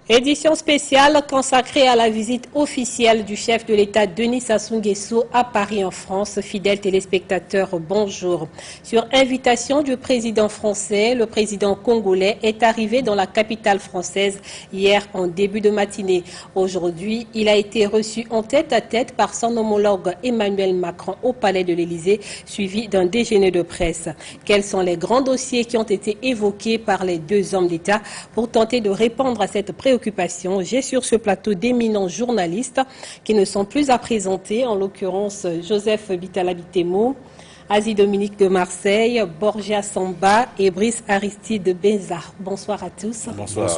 Édition spéciale consacrée à la visite officielle du chef de l'État Denis Sassou Nguesso à Paris en France. Fidèles téléspectateurs, bonjour. Sur invitation du président français, le président congolais est arrivé dans la capitale française hier en début de matinée. Aujourd'hui, il a été reçu en tête-à-tête par son homologue Emmanuel Macron au palais de l'Élysée, suivi d'un déjeuner de presse. Quels sont les grands dossiers qui ont été évoqués par les deux hommes d'État pour tenter de répondre à cette préoccupation? J'ai sur ce plateau d'éminents journalistes qui ne sont plus à présenter, en l'occurrence Joseph Bitala-Bitemo, Asie Dominique de Marseille, Borgia Samba et Brice Aristide Benza. Bonsoir à tous. Bonsoir.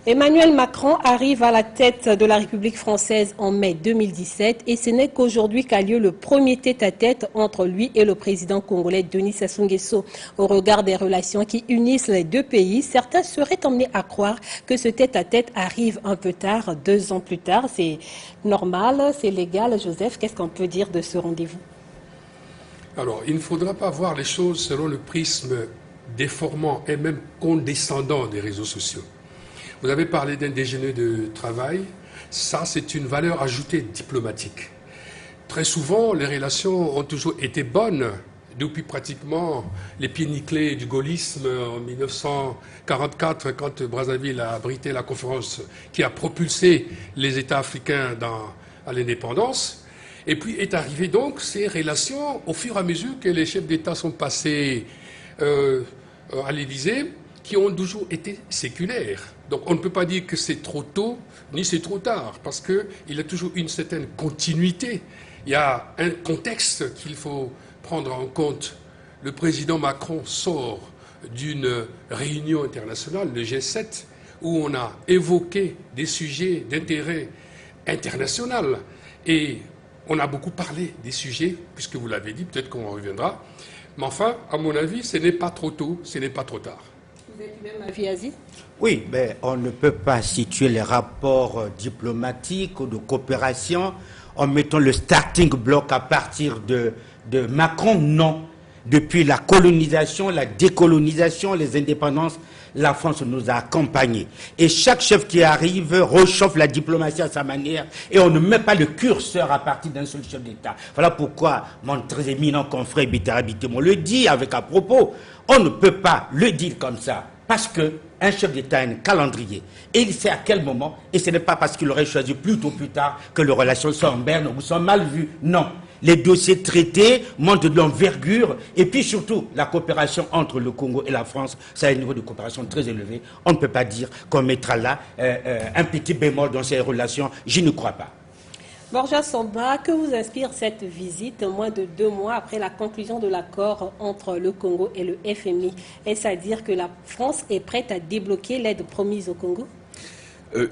Emmanuel Macron arrive à la tête de la République française en mai 2017 et ce n'est qu'aujourd'hui qu'a lieu le premier tête-à-tête entre lui et le président congolais Denis Sassou Nguesso. Au regard des relations qui unissent les deux pays, certains seraient emmenés à croire que ce tête-à-tête arrive un peu tard, 2 ans plus tard. C'est normal, c'est légal. Joseph, qu'est-ce qu'on peut dire de ce rendez-vous? Alors, il ne faudra pas voir les choses selon le prisme déformant et même condescendant des réseaux sociaux. Vous avez parlé d'un déjeuner de travail. Ça, c'est une valeur ajoutée diplomatique. Très souvent, les relations ont toujours été bonnes depuis pratiquement les pieds nickelés du gaullisme en 1944, quand Brazzaville a abrité la conférence qui a propulsé les États africains à l'indépendance. Et puis est arrivé donc ces relations au fur et à mesure que les chefs d'État sont passés à l'Élysée, qui ont toujours été séculaires. Donc on ne peut pas dire que c'est trop tôt, ni c'est trop tard, parce qu'il y a toujours une certaine continuité. Il y a un contexte qu'il faut prendre en compte. Le président Macron sort d'une réunion internationale, le G7, où on a évoqué des sujets d'intérêt international. Et on a beaucoup parlé des sujets, puisque vous l'avez dit, peut-être qu'on en reviendra. Mais enfin, à mon avis, ce n'est pas trop tôt, ce n'est pas trop tard. Vous êtes du même avis, Asie? Oui, mais on ne peut pas situer les rapports diplomatiques ou de coopération en mettant le starting block à partir de Macron. Non. Depuis la colonisation, la décolonisation, les indépendances, la France nous a accompagnés. Et chaque chef qui arrive réchauffe la diplomatie à sa manière et on ne met pas le curseur à partir d'un seul chef d'État. Voilà pourquoi mon très éminent confrère Bitala-Bitemo le dit avec à propos. On ne peut pas le dire comme ça parce qu'un chef d'État a un calendrier et il sait à quel moment, et ce n'est pas parce qu'il aurait choisi plus tôt ou plus tard que les relations sont en berne ou sont mal vues. Non. Les dossiers traités montrent de l'envergure et puis surtout la coopération entre le Congo et la France, c'est un niveau de coopération très élevé. On ne peut pas dire qu'on mettra là un petit bémol dans ces relations, je ne crois pas. Borgia Samba, que vous inspire cette visite moins de 2 mois après la conclusion de l'accord entre le Congo et le FMI? Est-ce à dire que la France est prête à débloquer l'aide promise au Congo?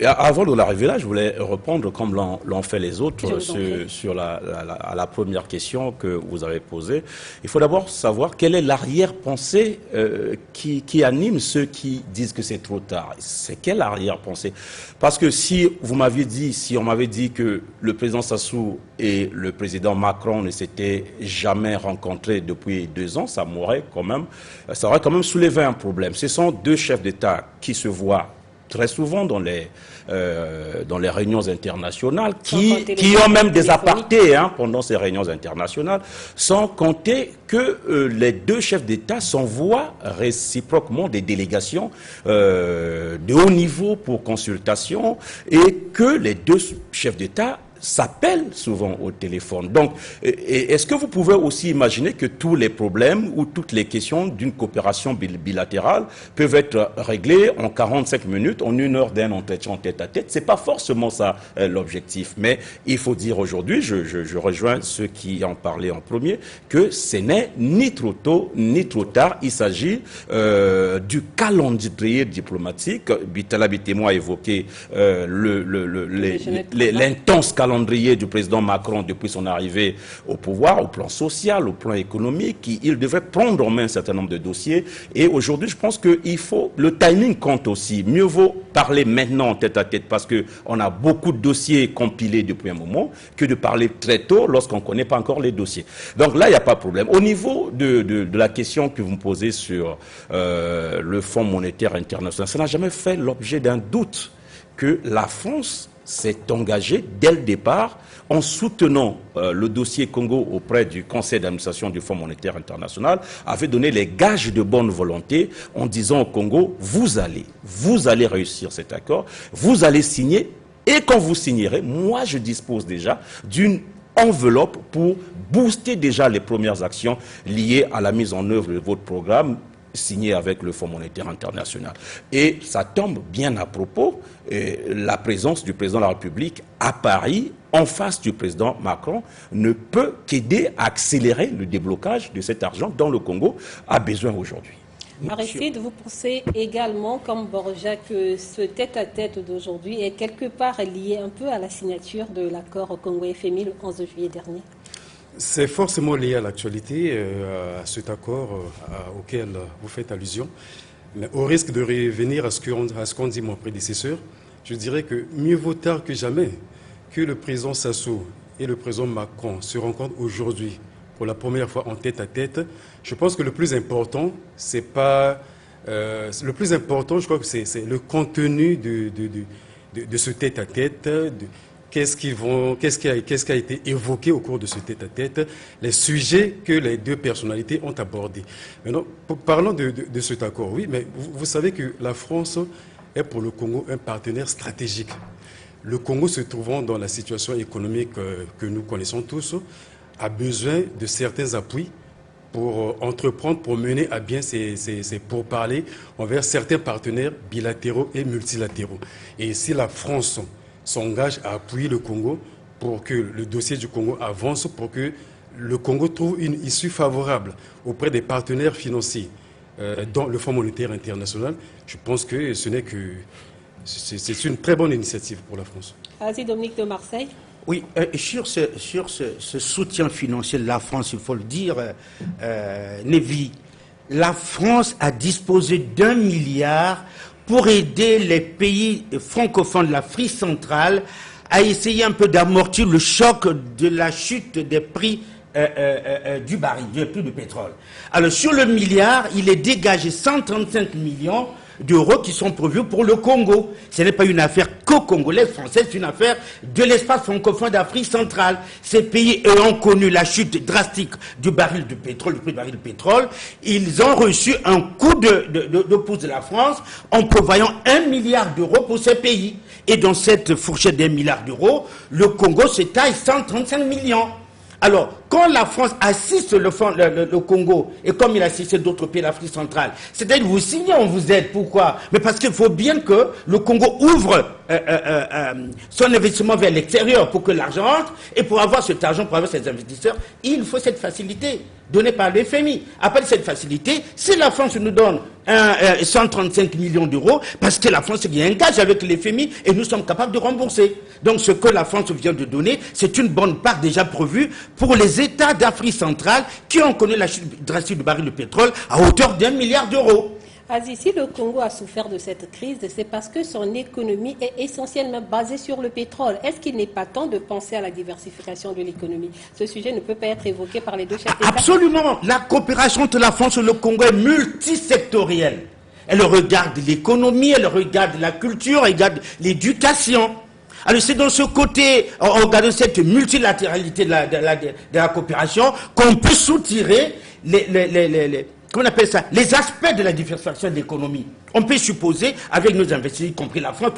Avant de l'arrivée là, je voulais répondre comme l'ont fait les autres sur la première question que vous avez posée. Il faut d'abord savoir quelle est l'arrière-pensée qui anime ceux qui disent que c'est trop tard. C'est quelle arrière-pensée? Parce que si on m'avait dit que le président Sassou et le président Macron ne s'étaient jamais rencontrés depuis 2 ans, ça aurait quand même soulevé un problème. Ce sont 2 chefs d'État qui se voient très souvent dans les réunions internationales, qui ont même des apartés pendant ces réunions internationales, sans compter que les 2 chefs d'État s'envoient réciproquement des délégations de haut niveau pour consultation et que les 2 chefs d'État s'appellent souvent au téléphone. Donc, est-ce que vous pouvez aussi imaginer que tous les problèmes ou toutes les questions d'une coopération bilatérale peuvent être réglées en 45 minutes, en 1 heure d'un entretien tête-à-tête? C'est pas forcément ça l'objectif. Mais il faut dire aujourd'hui, je rejoins ceux qui en parlaient en premier, que ce n'est ni trop tôt ni trop tard. Il s'agit du calendrier diplomatique. Bitala-Bitemo a évoqué l'intense calendrier du président Macron depuis son arrivée au pouvoir, au plan social, au plan économique. Il devrait prendre en main un certain nombre de dossiers. Et aujourd'hui, je pense que le timing compte aussi. Mieux vaut parler maintenant tête à tête parce qu'on a beaucoup de dossiers compilés depuis un moment que de parler très tôt lorsqu'on ne connaît pas encore les dossiers. Donc là, il n'y a pas de problème. Au niveau de la question que vous me posez sur le Fonds monétaire international, ça n'a jamais fait l'objet d'un doute. que la France s'est engagée dès le départ en soutenant le dossier Congo auprès du conseil d'administration du Fonds monétaire international, avait donné les gages de bonne volonté en disant au Congo, vous allez réussir cet accord, vous allez signer, et quand vous signerez, moi je dispose déjà d'une enveloppe pour booster déjà les premières actions liées à la mise en œuvre de votre programme signé avec le Fonds monétaire international. Et ça tombe bien à propos, la présence du président de la République à Paris, en face du président Macron, ne peut qu'aider à accélérer le déblocage de cet argent dont le Congo a besoin aujourd'hui. Aristide, vous pensez également, comme Borja, que ce tête-à-tête d'aujourd'hui est quelque part lié un peu à la signature de l'accord Congo-FMI le 11 juillet dernier? C'est forcément lié à l'actualité, à cet accord auquel vous faites allusion. Mais au risque de revenir à ce qu'ont dit mon prédécesseur, je dirais que mieux vaut tard que jamais que le président Sassou et le président Macron se rencontrent aujourd'hui pour la première fois en tête-à-tête. Je pense que le plus important, c'est pas... le plus important, je crois que c'est le contenu de ce tête-à-tête, qu'est-ce qui a été évoqué au cours de ce tête-à-tête, les sujets que les deux personnalités ont abordés. Maintenant, parlons de cet accord. Oui, mais vous savez que la France est pour le Congo un partenaire stratégique. Le Congo, se trouvant dans la situation économique que nous connaissons tous, a besoin de certains appuis pour entreprendre, pour mener à bien ces pourparlers envers certains partenaires bilatéraux et multilatéraux. Et si la France s'engage à appuyer le Congo pour que le dossier du Congo avance, pour que le Congo trouve une issue favorable auprès des partenaires financiers dans le Fonds monétaire international, je pense que c'est une très bonne initiative pour la France. Vas-y, Dominique de Marseille. Oui, sur ce soutien financier de la France, il faut le dire, Nevi, la France a disposé d'1 milliard pour aider les pays francophones de l'Afrique centrale à essayer un peu d'amortir le choc de la chute des prix du baril, du prix du pétrole. Alors sur le milliard, il est dégagé 135 millions d'euros qui sont prévus pour le Congo. Ce n'est pas une affaire co-congolaise, française, c'est une affaire de l'espace francophone d'Afrique centrale. Ces pays ayant connu la chute drastique du baril du pétrole, du prix du baril de pétrole, ils ont reçu un coup de pouce de la France en prévoyant 1 milliard d'euros pour ces pays. Et dans cette fourchette d'1 milliard d'euros, le Congo se taille 135 millions. Alors, quand la France assiste le Congo, et comme il assiste d'autres pays d'Afrique centrale, c'est-à-dire que vous signez, on vous aide. Pourquoi? Mais parce qu'il faut bien que le Congo ouvre son investissement vers l'extérieur pour que l'argent entre, et pour avoir cet argent, pour avoir ces investisseurs, il faut cette facilité donnée par le FMI. Après cette facilité, si la France nous donne 135 millions d'euros, parce que la France est engagée avec le FMI et nous sommes capables de rembourser. Donc ce que la France vient de donner, c'est une bonne part déjà prévue pour les États d'Afrique centrale qui ont connu la chute drastique du baril de pétrole à hauteur d'1 milliard d'euros. Aziz, si le Congo a souffert de cette crise, c'est parce que son économie est essentiellement basée sur le pétrole. Est-ce qu'il n'est pas temps de penser à la diversification de l'économie? Ce sujet ne peut pas être évoqué par les deux chefs d'État. Absolument. La coopération entre la France et le Congo est multisectorielle. Elle regarde l'économie, elle regarde la culture, elle regarde l'éducation. Alors c'est dans ce côté, en regardant cette multilatéralité de la coopération, qu'on peut soutirer comment on appelle ça, les aspects de la diversification de l'économie. On peut supposer, avec nos investisseurs, y compris la France,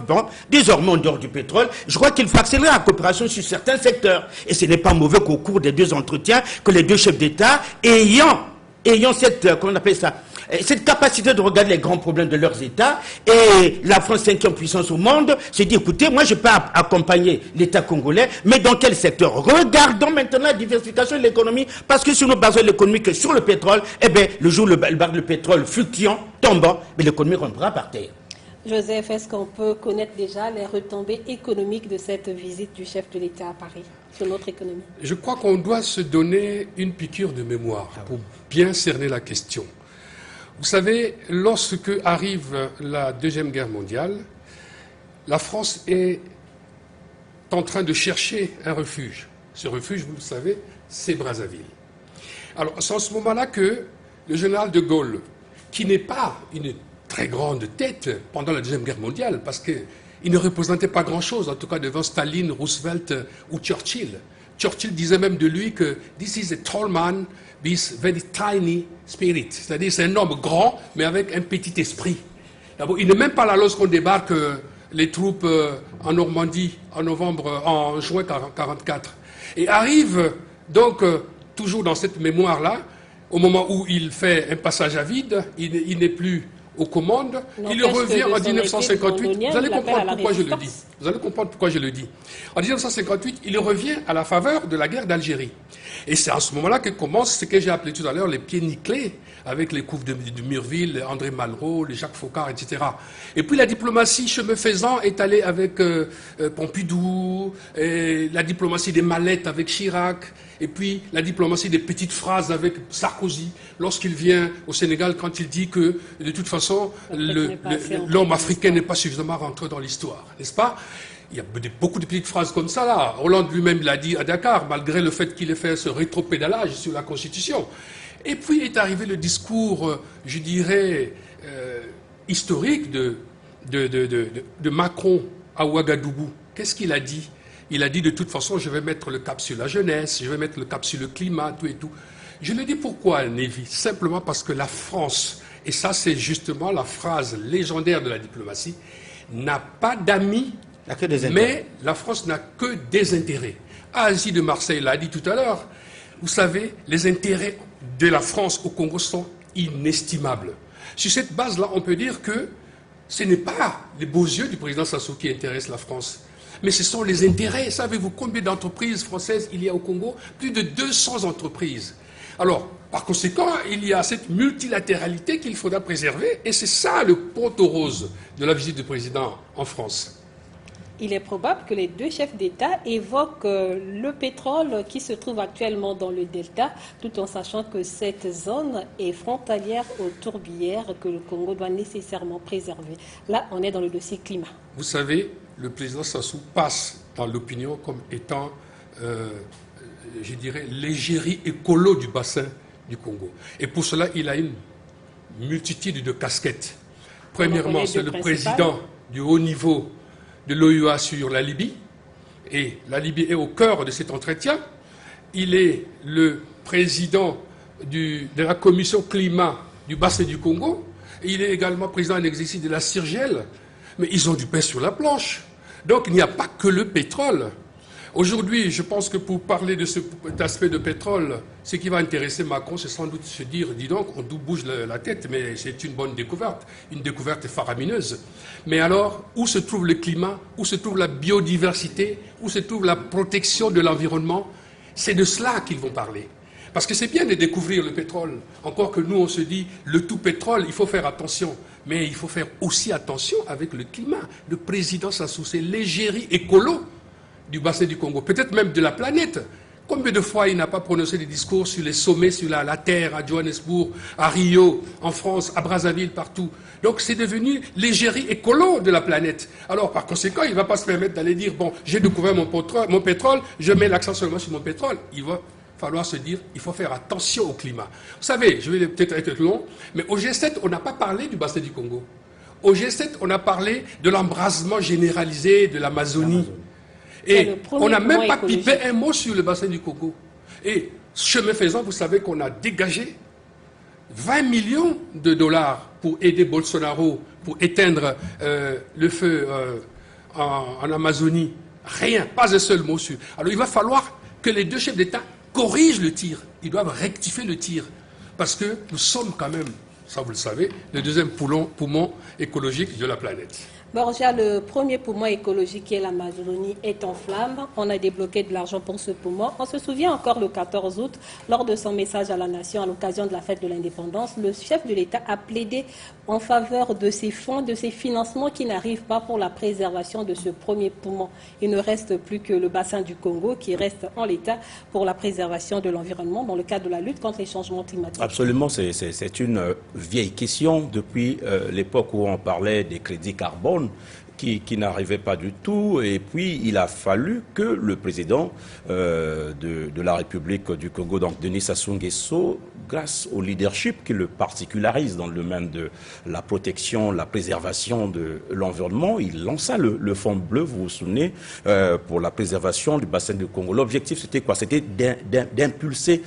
désormais en dehors du pétrole, je crois qu'il faut accélérer la coopération sur certains secteurs. Et ce n'est pas mauvais qu'au cours des deux entretiens, que les deux chefs d'État, ayant cette, comment on appelle ça, cette capacité de regarder les grands problèmes de leurs États, et la France, 5e puissance au monde, se dit, écoutez, moi je peux accompagner l'État congolais, mais dans quel secteur? Regardons maintenant la diversification de l'économie, parce que si nous basons l'économie que sur le pétrole, eh bien, le jour où le baril de pétrole fluctuant, tombant, mais l'économie rentrera par terre. Joseph, est-ce qu'on peut connaître déjà les retombées économiques de cette visite du chef de l'État à Paris sur notre économie? Je crois qu'on doit se donner une piqûre de mémoire pour bien cerner la question. Vous savez, lorsque arrive la Deuxième Guerre mondiale, la France est en train de chercher un refuge. Ce refuge, vous le savez, c'est Brazzaville. Alors, c'est en ce moment-là que le général de Gaulle, qui n'est pas une très grande tête pendant la Deuxième Guerre mondiale, parce que il ne représentait pas grand-chose, en tout cas devant Staline, Roosevelt ou Churchill. Churchill disait même de lui que « This is a tall man with very tiny spirit », c'est-à-dire c'est un homme grand, mais avec un petit esprit. D'abord, il n'est même pas là lorsqu'on débarque les troupes en Normandie en juin 1944. Et arrive donc, toujours dans cette mémoire-là, au moment où il fait un passage à vide, il n'est plus aux commandes, il revient en 1958. Vous allez comprendre pourquoi je le dis. Vous allez comprendre pourquoi je le dis. En 1958, il revient à la faveur de la guerre d'Algérie. Et c'est à ce moment-là que commence ce que j'ai appelé tout à l'heure les pieds nickelés, avec les coups de Murville, André Malraux, Jacques Faucard, etc. Et puis la diplomatie, chemin faisant, est allée avec Pompidou, et la diplomatie des mallettes avec Chirac, et puis la diplomatie des petites phrases avec Sarkozy, lorsqu'il vient au Sénégal, quand il dit que, de toute façon, l'homme africain n'est pas suffisamment rentré dans l'histoire, n'est-ce pas? Il y a beaucoup de petites phrases comme ça, là. Hollande lui-même l'a dit à Dakar, malgré le fait qu'il ait fait ce rétropédalage sur la Constitution. Et puis est arrivé le discours, je dirais, historique de Macron à Ouagadougou. Qu'est-ce qu'il a dit? Il a dit, de toute façon, je vais mettre le cap sur la jeunesse, je vais mettre le cap sur le climat, tout et tout. Je le dis pourquoi, Névi? Simplement parce que la France, et ça c'est justement la phrase légendaire de la diplomatie, n'a pas d'amis, mais la France n'a que des intérêts. Asie de Marseille l'a dit tout à l'heure. Vous savez, les intérêts de la France au Congo sont inestimables. Sur cette base-là, on peut dire que ce n'est pas les beaux yeux du président Sassou qui intéressent la France, mais ce sont les intérêts. Savez-vous combien d'entreprises françaises il y a au Congo? Plus de 200 entreprises. Alors, par conséquent, il y a cette multilatéralité qu'il faudra préserver, et c'est ça le pot aux roses de la visite du président en France. Il est probable que les deux chefs d'État évoquent le pétrole qui se trouve actuellement dans le delta, tout en sachant que cette zone est frontalière aux tourbières que le Congo doit nécessairement préserver. Là, on est dans le dossier climat. Vous savez, le président Sassou passe dans l'opinion comme étant, je dirais, l'égérie écolo du bassin du Congo. Et pour cela, il a une multitude de casquettes. Premièrement, c'est le président du haut niveau de l'OUA sur la Libye, et la Libye est au cœur de cet entretien. Il est le président de la commission climat du bassin du Congo, et il est également président en exercice de la CIRGEL, mais ils ont du pain sur la planche. Donc il n'y a pas que le pétrole. Aujourd'hui, je pense que pour parler de cet aspect de pétrole, ce qui va intéresser Macron, c'est sans doute se dire, dis donc, on nous bouge la tête, mais c'est une bonne découverte, une découverte faramineuse. Mais alors, où se trouve le climat, où se trouve la biodiversité, où se trouve la protection de l'environnement? C'est de cela qu'ils vont parler. Parce que c'est bien de découvrir le pétrole. Encore que nous, on se dit, le tout pétrole, il faut faire attention. Mais il faut faire aussi attention avec le climat. Le président Sassou, c'est l'égérie écolo du bassin du Congo, peut-être même de la planète. Combien de fois il n'a pas prononcé des discours sur les sommets, sur la Terre, à Johannesburg, à Rio, en France, à Brazzaville, partout. Donc c'est devenu l'égérie écolo de la planète. Alors par conséquent, il ne va pas se permettre d'aller dire, bon, j'ai découvert mon pétrole, je mets l'accent seulement sur mon pétrole. Il va falloir se dire, il faut faire attention au climat. Vous savez, je vais peut-être être long, mais au G7, on n'a pas parlé du bassin du Congo. Au G7, on a parlé de l'embrasement généralisé de l'Amazonie. Et on n'a même pas pipé un mot sur le bassin du Congo. Et chemin faisant, vous savez qu'on a dégagé 20 millions de dollars pour aider Bolsonaro, pour éteindre le feu en Amazonie. Rien, pas un seul mot sur. Alors il va falloir que les deux chefs d'État corrigent le tir. Ils doivent rectifier le tir. Parce que nous sommes quand même, ça vous le savez, le deuxième poumon écologique de la planète. Borja, le premier poumon écologique qui est l'Amazonie est en flammes. On a débloqué de l'argent pour ce poumon. On se souvient encore le 14 août, lors de son message à la nation à l'occasion de la fête de l'indépendance, le chef de l'État a plaidé en faveur de ces fonds, de ces financements qui n'arrivent pas pour la préservation de ce premier poumon. Il ne reste plus que le bassin du Congo qui reste en l'état pour la préservation de l'environnement dans le cadre de la lutte contre les changements climatiques. Absolument, c'est une vieille question depuis l'époque où on parlait des crédits carbone. qui n'arrivait pas du tout. Et puis, il a fallu que le président de la République du Congo, donc Denis Sassou Nguesso, grâce au leadership qui le particularise dans le domaine de la protection, la préservation de l'environnement, il lança le Fonds bleu, vous vous souvenez, pour la préservation du bassin du Congo. L'objectif, c'était quoi? C'était d'impulser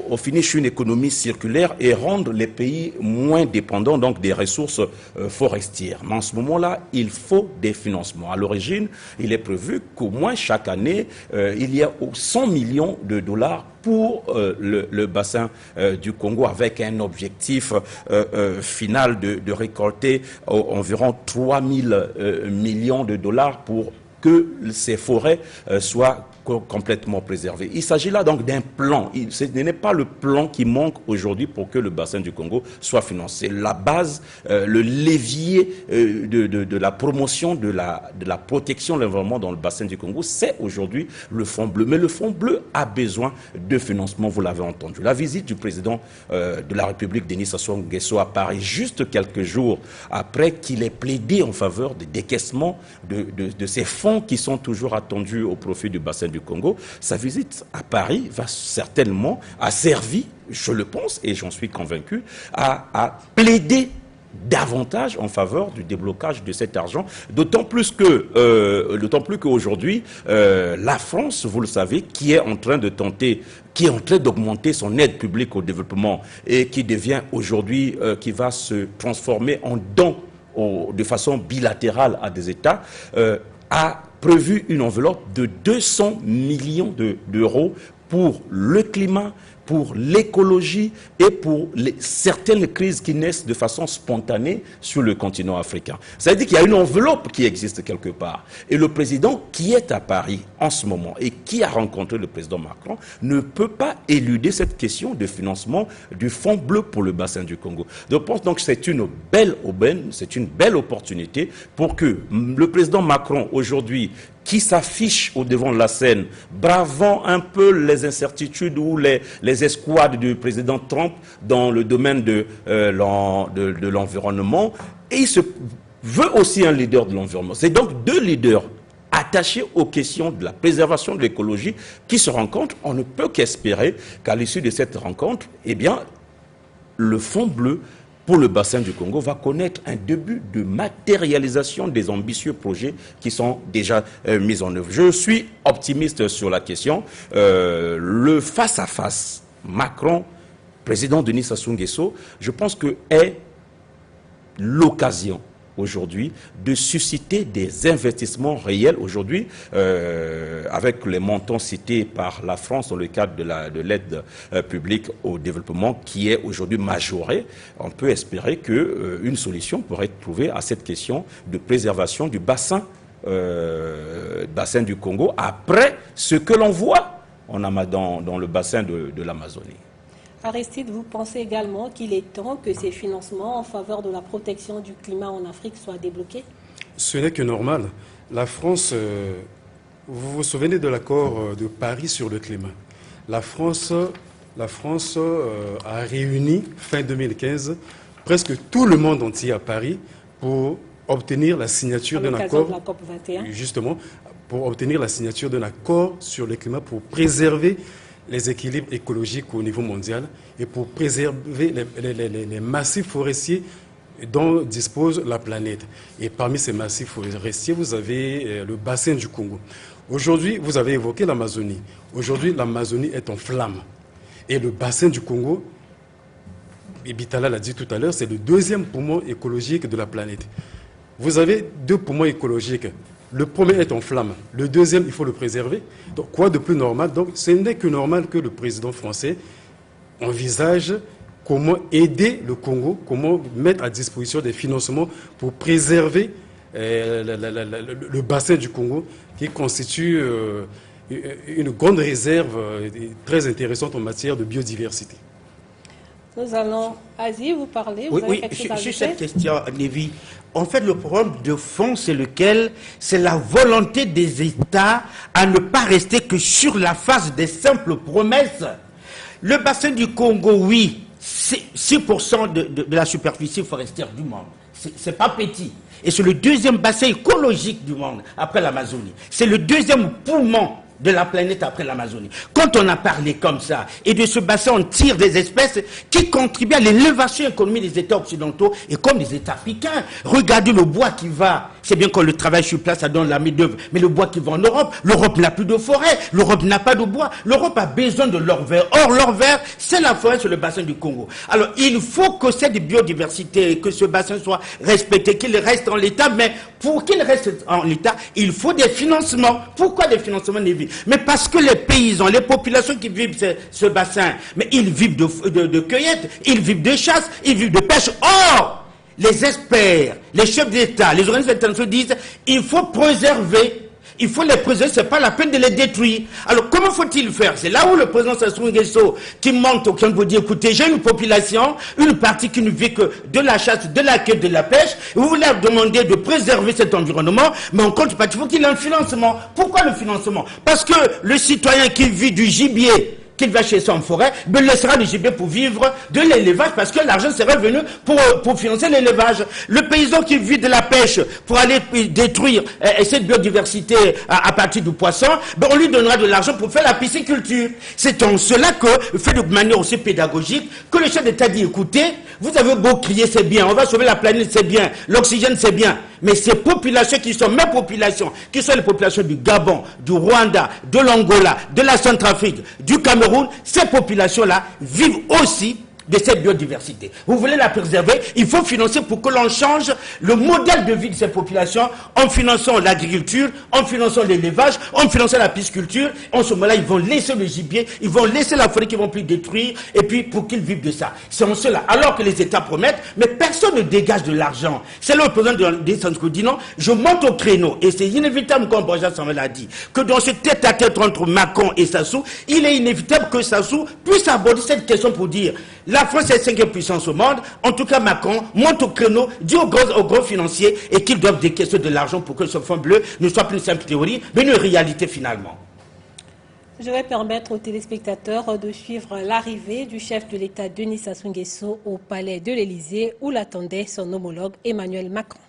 au finish une économie circulaire et rendre les pays moins dépendants donc des ressources forestières. Mais en ce moment-là, il faut des financements. À l'origine, il est prévu qu'au moins chaque année, il y a 100 millions de dollars pour le bassin du Congo, avec un objectif final de récolter environ 3 000 millions de dollars pour que ces forêts soient complètement préservées. Il s'agit là donc d'un plan. Ce n'est pas le plan qui manque aujourd'hui pour que le bassin du Congo soit financé. La base, le levier de la promotion de la protection de l'environnement dans le bassin du Congo, c'est aujourd'hui le Fonds bleu. Mais le Fonds bleu a besoin de financement, vous l'avez entendu. La visite du président de la République, Denis Sassou Nguesso, à Paris, juste quelques jours après qu'il ait plaidé en faveur des décaissements de ces fonds qui sont toujours attendus au profit du bassin du Congo. Sa visite à Paris va certainement a servi, je le pense et j'en suis convaincu, à plaider davantage en faveur du déblocage de cet argent, d'autant plus qu'aujourd'hui, la France, vous le savez, qui est en train d'augmenter son aide publique au développement et qui devient aujourd'hui, qui va se transformer en don de façon bilatérale à des États, a prévu une enveloppe de 200 millions d'euros pour le climat, pour l'écologie et pour certaines crises qui naissent de façon spontanée sur le continent africain. Ça veut dire qu'il y a une enveloppe qui existe quelque part. Et le président qui est à Paris en ce moment et qui a rencontré le président Macron ne peut pas éluder cette question de financement du Fonds bleu pour le bassin du Congo. Je pense donc que c'est une belle aubaine, c'est une belle opportunité pour que le président Macron aujourd'hui, qui s'affiche au devant de la scène, bravant un peu les incertitudes ou les escouades du président Trump dans le domaine de l'environnement, et il se veut aussi un leader de l'environnement. C'est donc deux leaders attachés aux questions de la préservation de l'écologie qui se rencontrent. On ne peut qu'espérer qu'à l'issue de cette rencontre, eh bien, le Fonds bleu pour le bassin du Congo va connaître un début de matérialisation des ambitieux projets qui sont déjà mis en œuvre. Je suis optimiste sur la question. Le face-à-face Macron, président Denis Sassou Nguesso, je pense que est l'occasion aujourd'hui de susciter des investissements réels aujourd'hui avec les montants cités par la France dans le cadre de l'aide publique au développement qui est aujourd'hui majorée. On peut espérer qu'une solution pourrait être trouvée à cette question de préservation du bassin du Congo après ce que l'on voit dans le bassin de l'Amazonie. Aristide, vous pensez également qu'il est temps que ces financements en faveur de la protection du climat en Afrique soient débloqués? Ce n'est que normal. La France, vous vous souvenez de l'accord de Paris sur le climat. La France a réuni fin 2015 presque tout le monde entier à Paris pour obtenir la signature d'un accord, de la COP 21. Justement, pour obtenir la signature d'un accord sur le climat pour préserver les équilibres écologiques au niveau mondial et pour préserver les massifs forestiers dont dispose la planète. Et parmi ces massifs forestiers, vous avez le bassin du Congo. Aujourd'hui, vous avez évoqué l'Amazonie. Aujourd'hui, l'Amazonie est en flammes. Et le bassin du Congo, et Bitala l'a dit tout à l'heure, c'est le deuxième poumon écologique de la planète. Vous avez deux poumons écologiques. Le premier est en flammes. Le deuxième, il faut le préserver. Donc, quoi de plus normal? Donc, ce n'est que normal que le président français envisage comment aider le Congo, comment mettre à disposition des financements pour préserver le bassin du Congo, qui constitue une grande réserve très intéressante en matière de biodiversité. Nous allons, Asie, vous parler. Oui, sur cette question, Lévi. En fait, le problème de fond, c'est lequel? C'est la volonté des États à ne pas rester que sur la phase des simples promesses. Le bassin du Congo, oui, c'est 6% de la superficie forestière du monde. C'est pas petit. Et c'est le deuxième bassin écologique du monde après l'Amazonie. C'est le deuxième poumon de la planète après l'Amazonie. Quand on a parlé comme ça, et de ce bassin, on tire des espèces qui contribuent à l'élévation économique des États occidentaux et comme des États africains. Regardez le bois qui va. C'est bien qu'on le travaille sur place, ça donne la main-d'œuvre. Mais le bois qui va en Europe, l'Europe n'a plus de forêt, l'Europe n'a pas de bois. L'Europe a besoin de l'or vert. Or, l'or vert, c'est la forêt sur le bassin du Congo. Alors, il faut que cette biodiversité, que ce bassin soit respecté, qu'il reste en l'état, mais pour qu'il reste en l'état, il faut des financements. Pourquoi des financements ne vivent? Mais parce que les paysans, les populations qui vivent ce bassin, mais ils vivent de cueillette, ils vivent de chasse, ils vivent de pêche. Or, les experts, les chefs d'État, les organismes internationaux disent il faut préserver. Il faut les préserver, c'est pas la peine de les détruire. Alors, comment faut-il faire? C'est là où le président Sassou Nguesso, qui monte au Cameroun, dit, écoutez, j'ai une population, une partie qui ne vit que de la chasse, de la quête, de la pêche, et vous leur demandez de préserver cet environnement, mais en contrepartie, il faut qu'il y ait un financement. Pourquoi le financement? Parce que le citoyen qui vit du gibier, qu'il va chez ça en forêt, ben laissera du gibier pour vivre de l'élevage parce que l'argent serait venu pour financer l'élevage. Le paysan qui vit de la pêche pour aller détruire cette biodiversité à partir du poisson, ben on lui donnera de l'argent pour faire la pisciculture. C'est en cela que, fait de manière aussi pédagogique, que le chef d'État dit, écoutez, vous avez beau crier, c'est bien, on va sauver la planète, c'est bien, l'oxygène, c'est bien, mais ces populations qui sont mes populations, qui sont les populations du Gabon, du Rwanda, de l'Angola, de la Centrafrique, du Cameroun, ces populations-là vivent aussi de cette biodiversité. Vous voulez la préserver, il faut financer pour que l'on change le modèle de vie de ces populations en finançant l'agriculture, en finançant l'élevage, en finançant la pisciculture. En ce moment-là, ils vont laisser le gibier, ils vont laisser la forêt qu'ils vont plus détruire, et puis pour qu'ils vivent de ça. C'est en cela. Alors que les États promettent, mais personne ne dégage de l'argent. C'est là le président des Sansko dit non, je monte au créneau, et c'est inévitable, comme Borja Samuel a dit, que dans ce tête-à-tête entre Macron et Sassou, il est inévitable que Sassou puisse aborder cette question pour dire la France est la 5e puissance au monde. En tout cas, Macron monte au créneau, dit aux gros financiers et qu'ils doivent décaisser de l'argent pour que ce fonds bleu ne soit plus une simple théorie, mais une réalité finalement. Je vais permettre aux téléspectateurs de suivre l'arrivée du chef de l'État Denis Sassou Nguesso au palais de l'Élysée où l'attendait son homologue Emmanuel Macron.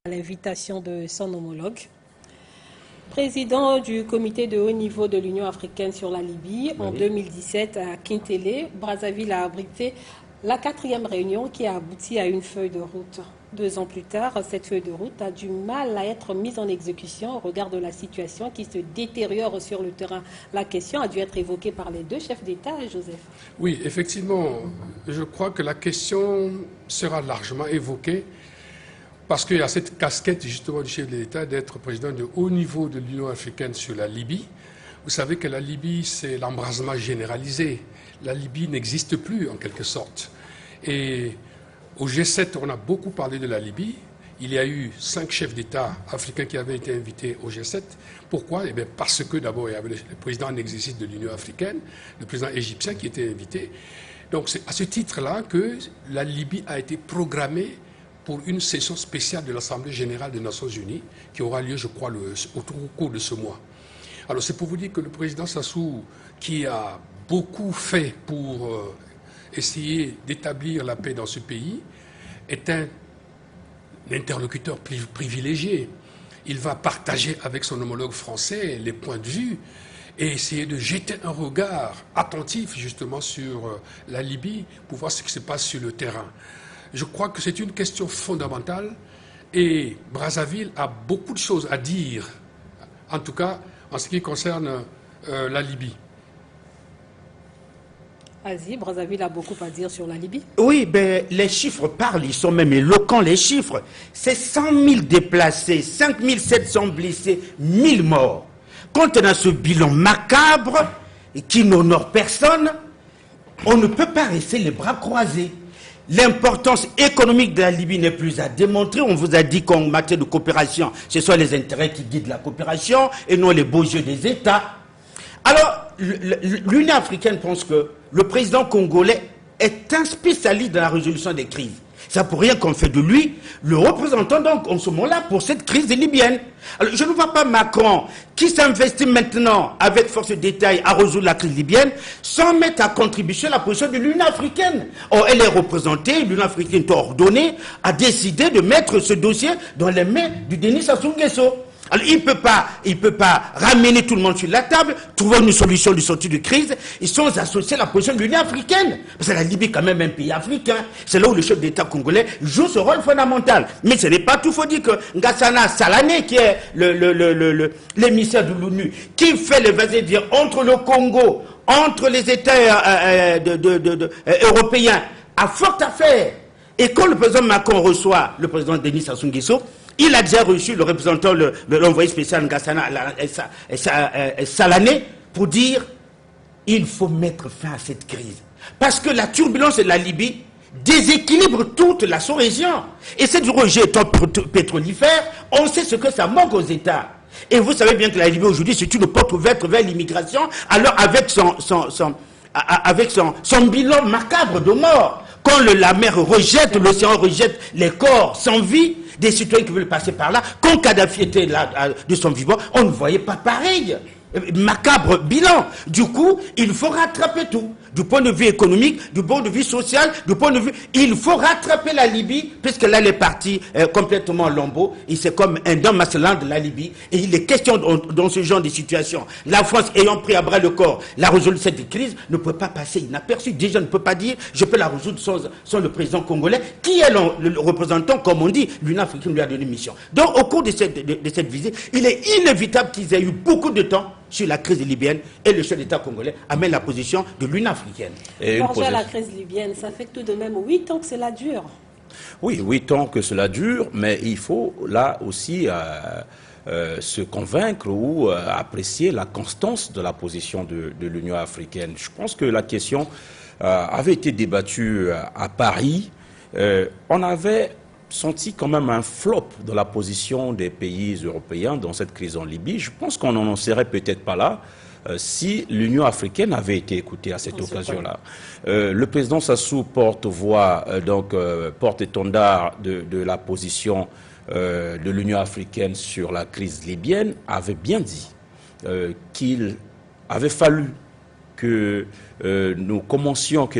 À l'invitation de son homologue. Président du comité de haut niveau de l'Union africaine sur la Libye, en 2017 à Kintélé, Brazzaville a abrité la 4e réunion qui a abouti à une feuille de route. 2 ans plus tard, cette feuille de route a du mal à être mise en exécution au regard de la situation qui se détériore sur le terrain. La question a dû être évoquée par les 2 chefs d'État, Joseph. Oui, effectivement, je crois que la question sera largement évoquée parce qu'il y a cette casquette justement du chef de l'État d'être président de haut niveau de l'Union africaine sur la Libye. Vous savez que la Libye, c'est l'embrasement généralisé. La Libye n'existe plus en quelque sorte. Et au G7, on a beaucoup parlé de la Libye. Il y a eu 5 chefs d'État africains qui avaient été invités au G7. Pourquoi? Eh bien parce que d'abord, il y avait le président en exercice de l'Union africaine, le président égyptien qui était invité. Donc c'est à ce titre-là que la Libye a été programmée pour une session spéciale de l'Assemblée générale des Nations unies qui aura lieu, je crois, au cours de ce mois. Alors c'est pour vous dire que le président Sassou, qui a beaucoup fait pour essayer d'établir la paix dans ce pays, est un interlocuteur privilégié. Il va partager avec son homologue français les points de vue et essayer de jeter un regard attentif justement sur la Libye pour voir ce qui se passe sur le terrain. Je crois que c'est une question fondamentale et Brazzaville a beaucoup de choses à dire, en tout cas en ce qui concerne la Libye. Asie, Brazzaville a beaucoup à dire sur la Libye. Oui, ben, les chiffres parlent, ils sont même éloquents, les chiffres. C'est 100 000 déplacés, 5 700 blessés, 1000 morts. Quand on a ce bilan macabre qui n'honore personne, on ne peut pas rester les bras croisés. L'importance économique de la Libye n'est plus à démontrer. On vous a dit qu'en matière de coopération, ce sont les intérêts qui guident la coopération et non les beaux yeux des États. Alors, l'Union africaine pense que le président congolais est un spécialiste dans la résolution des crises. C'est pour rien qu'on fait de lui le représentant donc en ce moment-là pour cette crise libyenne. Alors, je ne vois pas Macron qui s'investit maintenant avec force de détail à résoudre la crise libyenne sans mettre à contribution la position de l'Union africaine. Or, elle est représentée, l'Union africaine est ordonnée à décider de mettre ce dossier dans les mains du Denis Sassou Nguesso. Alors, il peut pas ramener tout le monde sur la table, trouver une solution de sortie de crise, ils sont associés à la position de l'Union africaine. Parce que la Libye est quand même un pays africain. C'est là où le chef d'État congolais joue ce rôle fondamental. Mais ce n'est pas tout. Il faut dire que Ngassana Salané, qui est l'émissaire de l'ONU, qui fait le vas-y-dire entre le Congo, entre les États européens, a fort à faire. Et quand le président Macron reçoit le président Denis Sassou Nguesso, il a déjà reçu le représentant, l'envoyé spécial Ngassana Salané pour dire il faut mettre fin à cette crise. Parce que la turbulence de la Libye déséquilibre toute la sous-région. Et c'est du rejet pétrolifère, on sait ce que ça manque aux États. Et vous savez bien que la Libye aujourd'hui c'est une porte ouverte vers l'immigration, alors avec son bilan macabre de mort. Quand la mer rejette, l'océan rejette les corps sans vie, des citoyens qui veulent passer par là, quand Kadhafi était là de son vivant, on ne voyait pas pareil. Macabre bilan. Du coup, il faut rattraper tout. Du point de vue économique, du point de vue social, du point de vue... Il faut rattraper la Libye, puisque là, elle est partie complètement en lambeaux. Et c'est comme un dôme masculin de la Libye. Et il est question dans ce genre de situation. La France, ayant pris à bras le corps la résolution de cette crise, ne peut pas passer inaperçu. Déjà, ne peut pas dire, je peux la résoudre sans le président congolais, qui est le représentant, comme on dit, l'Union africaine lui a donné une mission. Donc, au cours de cette visite, il est inévitable qu'ils aient eu beaucoup de temps sur la crise libyenne et le chef d'État congolais amène la position de l'Union africaine. Pour la crise libyenne, ça fait tout de même 8 ans que cela dure. Oui, 8 ans que cela dure, mais il faut là aussi se convaincre ou apprécier la constance de la position de l'Union africaine. Je pense que la question avait été débattue à Paris. On avait senti quand même un flop de la position des pays européens dans cette crise en Libye. Je pense qu'on n'en serait peut-être pas là si l'Union africaine avait été écoutée à cette occasion-là. Le président Sassou porte-voix, porte-étendard de la position de l'Union africaine sur la crise libyenne, avait bien dit qu'il avait fallu que nous commencions, que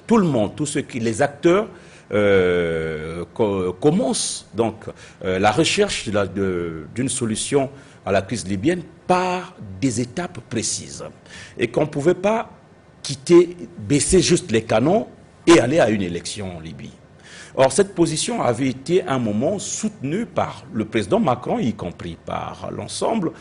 tout le monde, les acteurs commencent donc la recherche d'une solution à la crise libyenne par des étapes précises. Et qu'on ne pouvait pas baisser juste les canons et aller à une élection en Libye. Or, cette position avait été à un moment soutenue par le président Macron, y compris par l'ensemble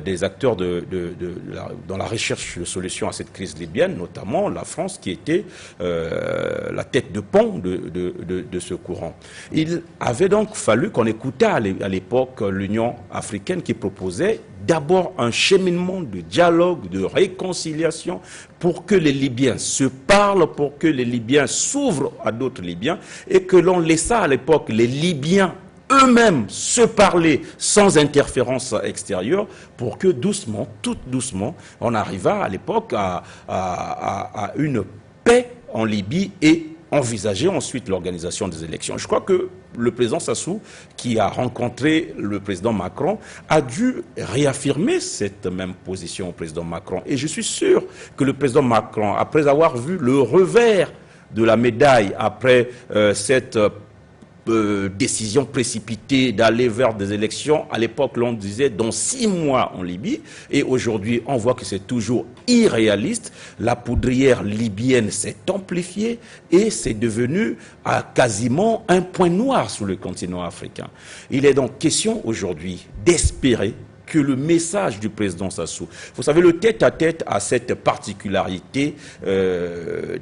des acteurs dans la recherche de solutions à cette crise libyenne, notamment la France qui était la tête de pont de ce courant. Il avait donc fallu qu'on écoutait à l'époque l'Union africaine qui proposait d'abord un cheminement de dialogue, de réconciliation pour que les Libyens se parlent, pour que les Libyens s'ouvrent à d'autres Libyens et que l'on laissa à l'époque les Libyens eux-mêmes se parler sans interférence extérieure pour que doucement, tout doucement, on arriva à l'époque à une paix en Libye et envisager ensuite l'organisation des élections. Je crois que le président Sassou, qui a rencontré le président Macron, a dû réaffirmer cette même position au président Macron. Et je suis sûr que le président Macron, après avoir vu le revers de la médaille, après cette décision précipitée d'aller vers des élections. À l'époque, l'on disait dans 6 mois en Libye. Et aujourd'hui, on voit que c'est toujours irréaliste. La poudrière libyenne s'est amplifiée et c'est devenu quasiment un point noir sur le continent africain. Il est donc question aujourd'hui d'espérer que le message du président Sassou, vous savez, le tête-à-tête a cette particularité,